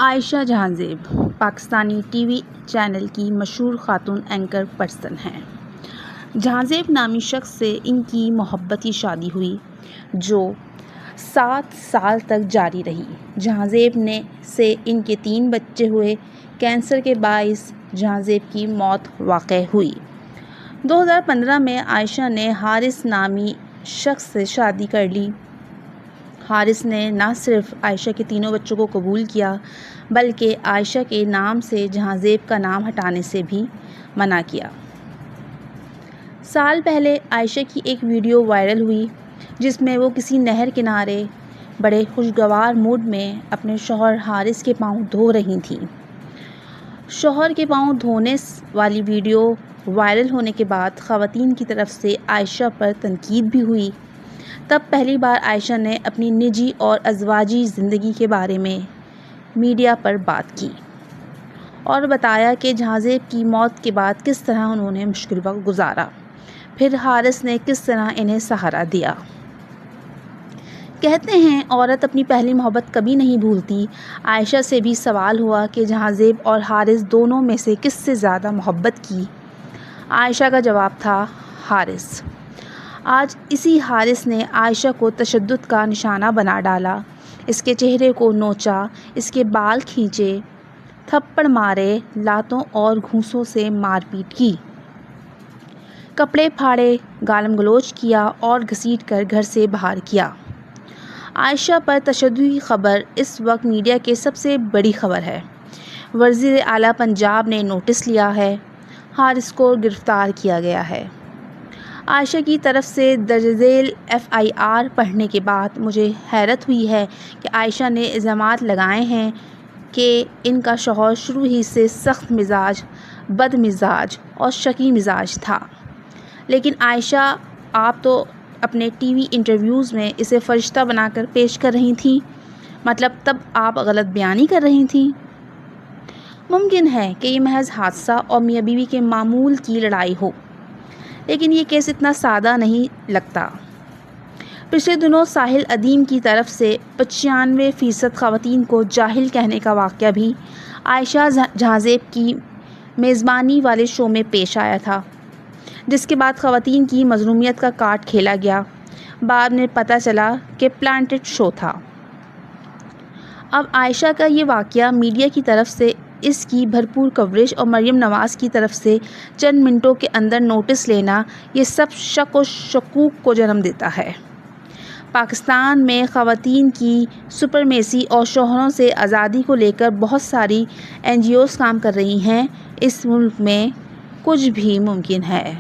عائشہ Jahanzeb Pakistani TV وی چینل کی مشہور خاتون اینکر پرسن ہیں۔ جہانزیب نامی شخص سے ان کی محبتی شادی ہوئی جو 7 سال تک جاری رہی۔ جہانزیب سے ان کے 3 بچے ہوئے۔ کینسر کے باعث جہانزیب کی موت واقع ہوئی۔ 2015 میں عائشہ نے حارث نامی شخص سے شادی کر لی۔ حارث نے نہ صرف عائشہ کے تینوں بچوں کو قبول کیا بلکہ عائشہ کے نام سے جہانزیب کا نام ہٹانے سے بھی منع کیا۔ سال پہلے عائشہ کی ایک ویڈیو وائرل ہوئی جس میں وہ کسی نہر کنارے بڑے خوشگوار موڈ میں اپنے شوہر حارث کے پاؤں دھو رہی تھیں۔ شوہر کے پاؤں دھونے والی ویڈیو وائرل ہونے کے بعد خواتین کی طرف سے عائشہ پر تنقید بھی ہوئی۔ تب پہلی بار عائشہ نے اپنی نجی اور ازواجی زندگی کے بارے میں میڈیا پر بات کی اور بتایا کہ جہانزیب کی موت کے بعد کس طرح انہوں نے مشکل وقت گزارا، پھر حارث نے کس طرح انہیں سہارا دیا۔ کہتے ہیں عورت اپنی پہلی محبت کبھی نہیں بھولتی۔ عائشہ سے بھی سوال ہوا کہ جہانزیب اور حارث دونوں میں سے کس سے زیادہ محبت کی۔ عائشہ کا جواب تھا حارث۔ آج اسی حارث نے عائشہ کو تشدد کا نشانہ بنا ڈالا، اس کے چہرے کو نوچا، اس کے بال کھینچے، تھپڑ مارے، لاتوں اور گھوسوں سے مار پیٹ کی، کپڑے پھاڑے، گالم گلوچ کیا اور گھسیٹ کر گھر سے باہر کیا۔ عائشہ پر تشدد کی خبر اس وقت میڈیا کی سب سے بڑی خبر ہے۔ وزیر اعلیٰ پنجاب نے نوٹس لیا ہے، حارث کو گرفتار کیا گیا ہے۔ عائشہ کی طرف سے درج ذیل FIR پڑھنے کے بعد مجھے حیرت ہوئی ہے کہ عائشہ نے الزامات لگائے ہیں کہ ان کا شوہر شروع ہی سے سخت مزاج، بد مزاج اور شکی مزاج تھا، لیکن عائشہ آپ تو اپنے ٹی وی انٹرویوز میں اسے فرشتہ بنا کر پیش کر رہی تھیں، مطلب تب آپ غلط بیانی کر رہی تھیں۔ ممکن ہے کہ یہ محض حادثہ اور میاں بیوی کے معمول کی لڑائی ہو، لیکن یہ کیس اتنا سادہ نہیں لگتا۔ پچھلے دنوں ساحل ادیم کی طرف سے 95% خواتین کو جاہل کہنے کا واقعہ بھی عائشہ جہانزیب کی میزبانی والے شو میں پیش آیا تھا، جس کے بعد خواتین کی مظلومیت کا کارڈ کھیلا گیا۔ بعد میں پتہ چلا کہ پلانٹڈ شو تھا۔ اب عائشہ کا یہ واقعہ میڈیا کی طرف سے اس کی بھرپور کوریج اور مریم نواز کی طرف سے چند منٹوں کے اندر نوٹس لینا، یہ سب شک و شکوک کو جنم دیتا ہے۔ پاکستان میں خواتین کی سپریمیسی اور شوہروں سے آزادی کو لے کر بہت ساری NGOs کام کر رہی ہیں۔ اس ملک میں کچھ بھی ممکن ہے۔